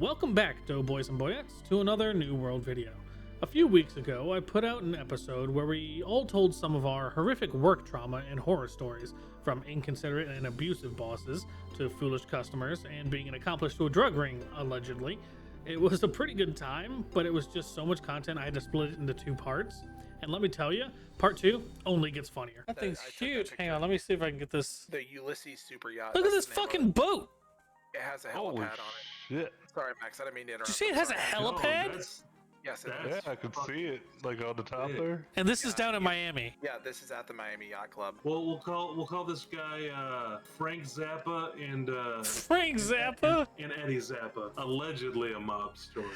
Welcome back, Doughboys and Boyettes, to another New World video. A few weeks ago, I put out an episode where we all told some of our horrific work trauma and horror stories, from inconsiderate and abusive bosses to foolish customers and being an accomplice to a drug ring, allegedly. It was a pretty good time, but it was just so much content I had to split it into two parts. And let me tell you, part two only gets funnier. That thing's huge. Hang on, let me see if I can get this. The Ulysses super yacht. Look at this fucking boat! It has a helipad on it. Shit. Sorry, Max, I didn't mean to interrupt. Did you say it has a helipad? Yes, it Yeah, is. I can see it, like on the top there. And this is down in Miami. Yeah, this is at the Miami Yacht Club. Well, we'll call this guy Frank Zappa and Frank Zappa? and Eddie Zappa. Allegedly a mob story.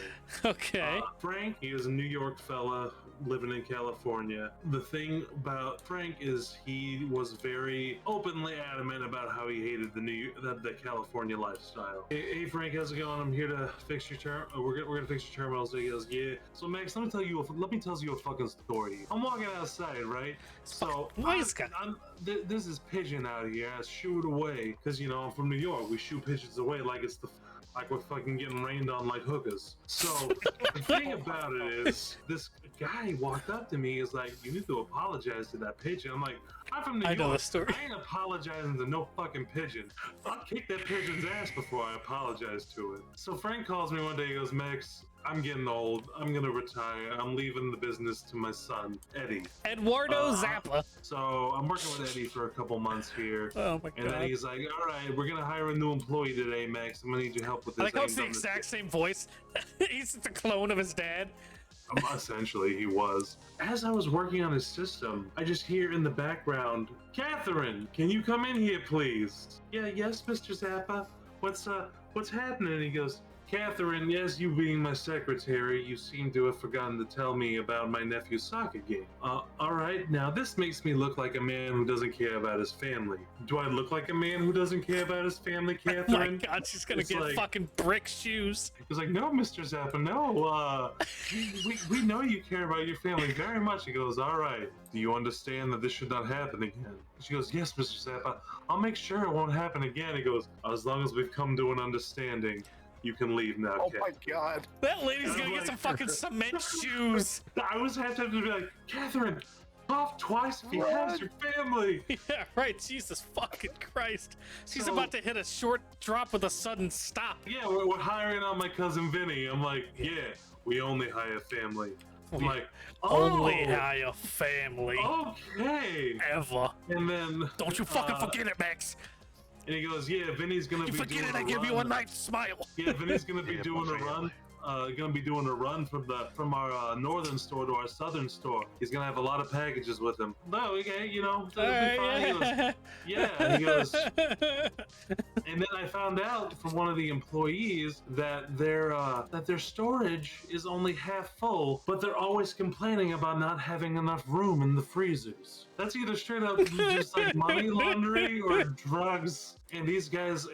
Okay. Frank, he is a New York fella living in California. The thing about Frank is he was very openly adamant about how he hated the California lifestyle. Hey Frank, how's it going? I'm here to fix your we're gonna fix your terminal. So he goes, yeah. So Max, let me tell you a fucking story. I'm walking outside, right? So there's this pigeon out here. I shoo it away because I'm from New York. We shoot pigeons away like we're fucking getting rained on like hookers. So the thing about it is, this guy walked up to me. Is like, you need to apologize to that pigeon. I'm like, I'm from New York. I know the story. I ain't apologizing to no fucking pigeon. I'll kick that pigeon's ass before I apologize to it. So Frank calls me one day. He goes, Max, I'm getting old. I'm gonna retire. I'm leaving the business to my son, Eddie. Eduardo Zappa. So I'm working with Eddie for a couple months here. Oh my god. And then he's like, all right, we're gonna hire a new employee today, Max. I'm gonna need your help with this. I like how it's the exact same voice. He's the clone of his dad. Essentially, he was. As I was working on his system, I just hear in the background, Catherine, can you come in here, please? Yeah, yes, Mr. Zappa. What's happening? And he goes, Catherine, yes, you being my secretary, you seem to have forgotten to tell me about my nephew's soccer game. All right, now this makes me look like a man who doesn't care about his family. Do I look like a man who doesn't care about his family, Catherine? Oh my god, she's gonna get fucking brick shoes. He's like, no, Mr. Zappa, no. We know you care about your family very much. He goes, all right, do you understand that this should not happen again? She goes, yes, Mr. Zappa, I'll make sure it won't happen again. He goes, as long as we've come to an understanding, you can leave now, Oh Catherine. my god. That lady's gonna get some fucking cement shoes. I was have to be like, Catherine, cough twice if he has your family. Yeah, right. Jesus fucking Christ. She's about to hit a short drop with a sudden stop. Yeah, we're hiring on my cousin Vinny. I'm like, yeah, we only hire family. I'm like, Only hire family. Okay. Ever. And then Don't you fucking forget it, Max. and he goes, yeah, Vinny's gonna You be forget doing it, I give you a nice smile. Yeah, Vinny's gonna be Yeah, doing a run. From our northern store to our southern store. He's gonna have a lot of packages with him. No, okay, it'll be fine. He goes, yeah, and he goes. And then I found out from one of the employees that their storage is only half full, but they're always complaining about not having enough room in the freezers. That's either straight up just like money laundering or drugs. And these guys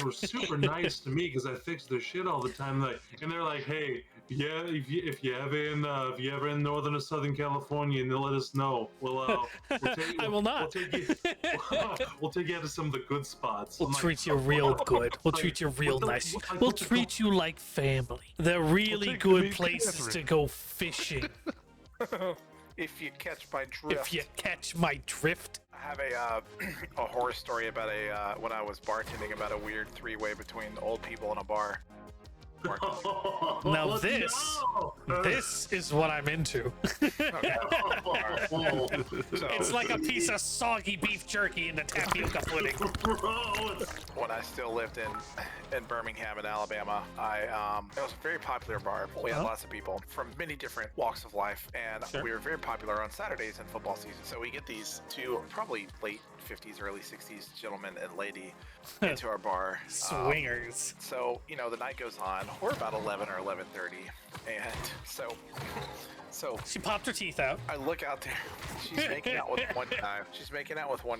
were super nice to me because I fixed their shit all the time. And they're like, hey, yeah, if you ever in northern or southern California, and they'll let us know. I will not. We'll take you out to some of the good spots. We'll treat you real good. We'll treat you real nice. We'll treat you like family. They're really good places to go fishing. If you catch my drift. If you catch my drift. I have a horror story about when I was bartending about a weird three-way between old people in a bar. Now this is what I'm into. It's like a piece of soggy beef jerky in the tapioca pudding. When I still lived in Birmingham in Alabama, it was a very popular bar. We had lots of people from many different walks of life, and we were very popular on Saturdays in football season. So we get these two probably late 50s, early 60s gentleman and lady into our bar. Swingers. So, the night goes on. We're about 11 or 11:30, and so she popped her teeth out. I look out there. She's making out with one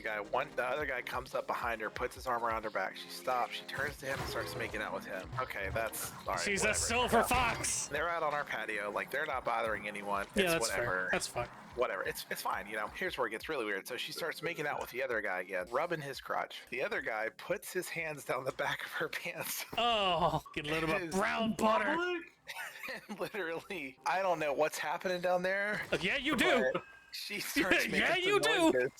guy. The other guy comes up behind her, puts his arm around her back. She stops. She turns to him and starts making out with him. Okay, that's all right. She's whatever. a silver fox. They're out on our patio. Like, they're not bothering anyone. Yeah, it's that's whatever. fair. That's fine. whatever. It's fine, you know. Here's where it gets really weird. So she starts making out with the other guy again, rubbing his crotch. The other guy puts his hands down the back of her pants. Oh, get a little bit of brown butter. And literally, I don't know what's happening down there. Yeah, you do. She starts making Yeah, you some do. noises.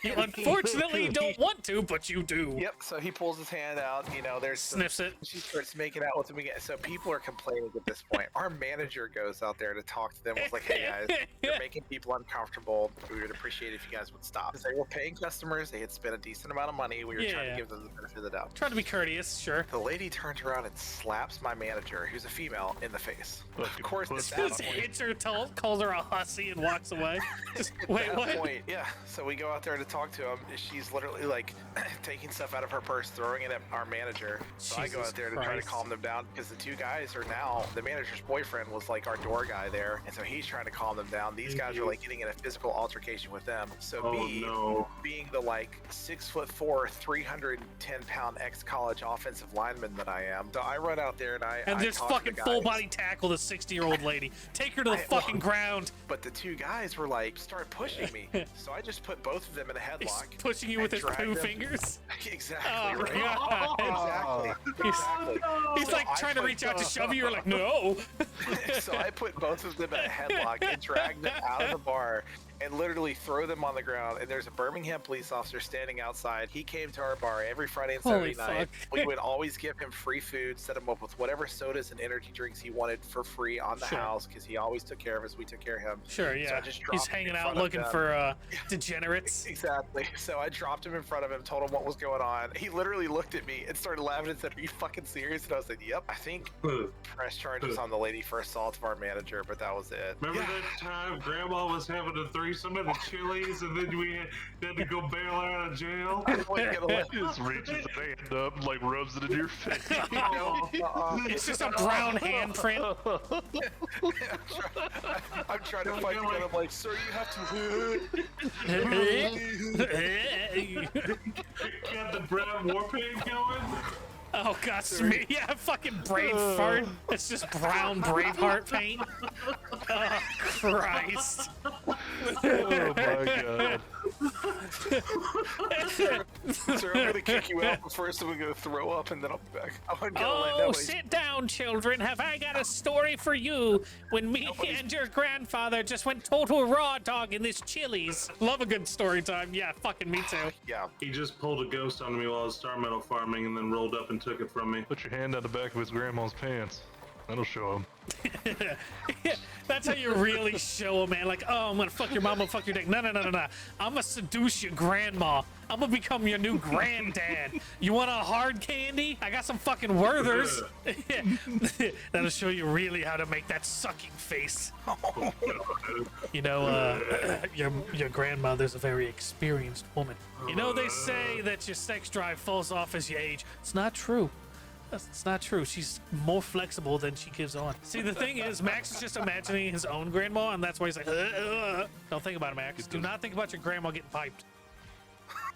You unfortunately don't want to, but you do. Yep, so he pulls his hand out, you know, there's Sniffs it. She starts making out with him again. So people are complaining at this point. Our manager goes out there to talk to them. Was like, hey guys, you're making people uncomfortable. We would appreciate it if you guys would stop. Because they were paying customers. They had spent a decent amount of money. We were trying to give them the benefit of the doubt. Trying to be courteous, sure. The lady turns around and slaps my manager, who's a female, in the face. Of course, at that Just point, hits her, calls her a hussy, and walks away. Just wait, at what? that point, yeah. So we go out there to talk to him. She's literally like taking stuff out of her purse, throwing it at our manager. So I go Jesus out there to try to Christ. calm them down because the two guys are now, the manager's boyfriend was like our door guy there. And so he's trying to calm them down. These guys are like getting in a physical altercation with them. So being the like 6'4", 310-pound ex-college offensive lineman that I am. So I run out there and I just talk to fucking the full guys. body tackle the 60-year-old lady. Take her to the fucking ground. But the two guys were like, start pushing me. So I just put both of them in a He's headlock. pushing you with his drag poo them- fingers. Exactly. Oh, right. God. Exactly. He's So like I trying to put- reach out to shove you. You're like, no. So I put both of them in a headlock and dragged them out of the bar and literally throw them on the ground. And there's a Birmingham police officer standing outside. He came to our bar every Friday and Holy Saturday night. fuck. We would always give him free food, set him up with whatever sodas and energy drinks he wanted for free on the Sure. house because he always took care of us. We took care of him. Sure, So I yeah. just He's dropped him hanging in out front of looking them. for degenerates. Exactly. So I dropped him in front of him, told him what was going on. He literally looked at me and started laughing and said, "Are you fucking serious?" And I was like, "Yep." I think press charges on the lady for assault of our manager, but that was it. Remember that time Grandma was having a threesome at the Chili's and then we had to go bail her out of jail? He just reaches his hand up and like rubs it in your face. It's just a brown handprint. I'm trying to fight the gun. I'm like, "Sir, you have to." Got the brown war paint going? Oh god, yeah, fucking Braveheart. It's just brown Braveheart paint. Oh Christ. Oh my god. Sir, I'm gonna kick you out, but first I'm gonna throw up and then I'll be back. I'm gonna let Oh, that way. sit down, children. Have I got a story for you? When me and your grandfather just went total raw dog in this Chili's. Love a good story time. Yeah, fucking me too. Yeah. He just pulled a ghost onto me while I was star metal farming and then rolled up and took it from me. Put your hand on the back of his grandma's pants. That'll show him. Yeah, that's how you really show a man. Like, oh, I'm gonna fuck your mom, I'm gonna fuck your dick. No. I'm gonna seduce your grandma. I'm gonna become your new granddad. You want a hard candy? I got some fucking Werthers. That'll show you really how to make that sucking face. You know, your grandmother's a very experienced woman. You know, they say that your sex drive falls off as you age. It's not true. It's not true. She's more flexible than she gives on. See, the thing is, Max is just imagining his own grandma, and that's why he's like, Don't think about it, Max. Do not think about your grandma getting piped.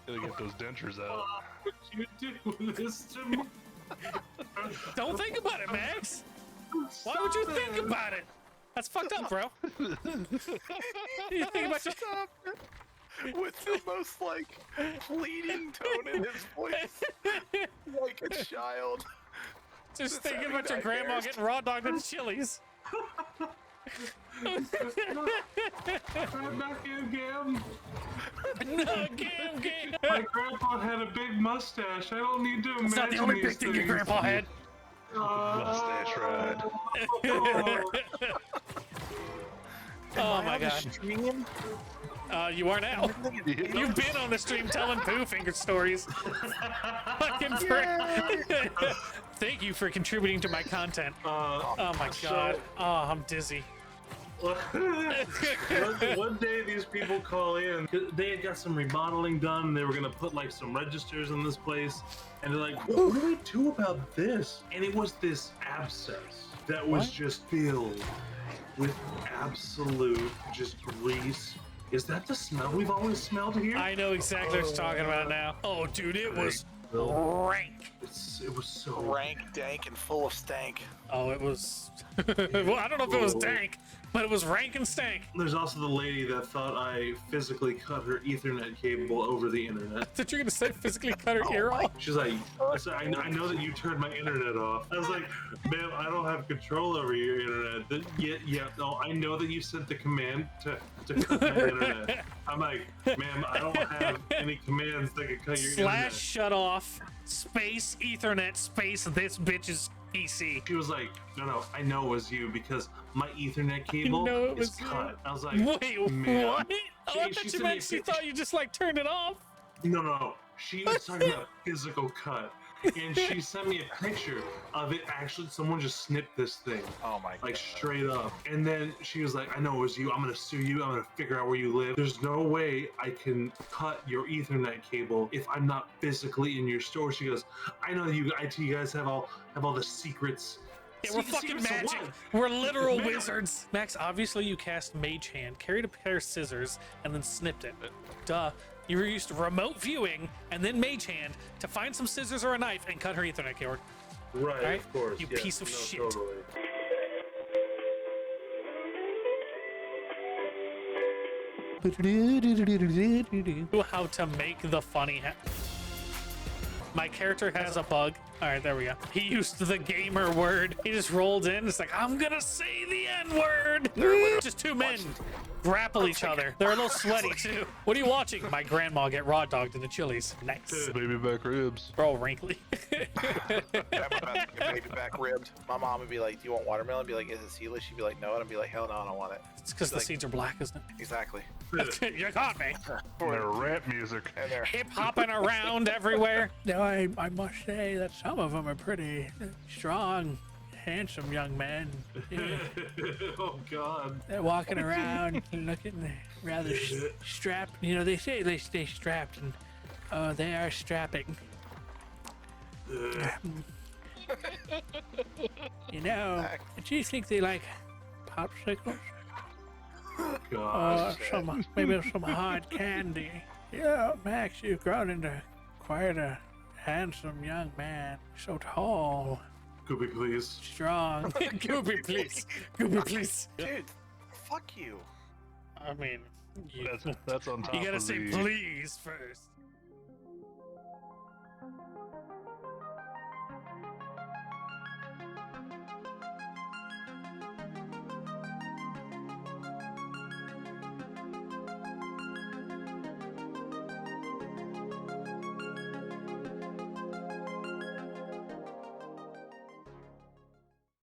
Gotta get those dentures out. What you do this to me? Don't think about it, Max. Why would you think about it? That's fucked up, bro. You think about your... With the most like pleading tone in his voice, like a child. Just thinking about your grandma getting raw dogged at the Chili's. I'm not gam. No, game. My grandpa had a big mustache. I don't need to imagine It's not the only big these thing your things. grandpa had. Mustache ride. Oh my god. Stream? You are now. You've been on the stream telling poo finger stories. Fucking prick. Thank you for contributing to my content. Oh my god. Oh, I'm dizzy. One day these people call in. They had got some remodeling done. And they were gonna put like some registers in this place, and they're like, "What do we do about this?" And it was this abscess that was just filled with absolute just grease. Is that the smell we've always smelled here? I know exactly what you're talking about now. Oh, dude, it was Rank. It was so Rank, dank, and full of stank. Oh, it was. Well, I don't know if it was dank, but it was rank and stank. There's also the lady that thought I physically cut her Ethernet cable over the internet. I thought you were gonna say physically cut her ear off. She's like, I know that you turned my internet off. I was like, ma'am, I don't have control over your internet. Yeah, no, I know that you sent the command to cut my internet. I'm like, ma'am, I don't have any commands that can cut your internet. Shut off, space Ethernet, space this bitch's PC. She was like, no, I know it was you because my Ethernet cable is cut. I was like, wait, ma'am. what? Oh, I thought you meant she thought you just like turned it off. No. She was talking about physical cut. And she sent me a picture of it. Actually, someone just snipped this thing. Oh my god. Like straight up. And then she was like, I know it was you. I'm going to sue you. I'm going to figure out where you live. There's no way I can cut your Ethernet cable if I'm not physically in your store. She goes, I know you IT guys have all the secrets. Yeah, we're fucking magic. We're literal wizards. Max, obviously you cast Mage Hand, carried a pair of scissors, and then snipped it. Duh. You were used to remote viewing and then Mage Hand to find some scissors or a knife and cut her Ethernet cord. Right, of course. You piece of shit. Totally. How to make the funny My character has a bug. All right, there we go. He used the gamer word. He just rolled in. It's like, I'm gonna say the N-word. Just two men grapple each other. They're a little sweaty too. What are you watching? My grandma get raw dogged in the Chili's. Nice. Baby back ribs. Bro, wrinkly. Baby back ribbed. My mom would be like, do you want watermelon? I'd be like, is it seedless? She'd be like, no. And I'd be like, hell no, I don't want it. It's because the seeds are black, isn't it? Exactly. You caught me. Their rap music. And they're Hip hopping around everywhere. Now, I must say that some of them are pretty strong, handsome young men. Yeah. Oh God. They're walking around looking rather strapped. You know, they say they stay strapped, and they are strapping. You know, do you think they like popsicles? God. Maybe some hard candy. Yeah, Max, you've grown into quite a handsome young man. So tall, Goopy, please. strong. Goopy, please. Goopy, please. dude, fuck you. I mean, That's on top you gotta of say the... please first.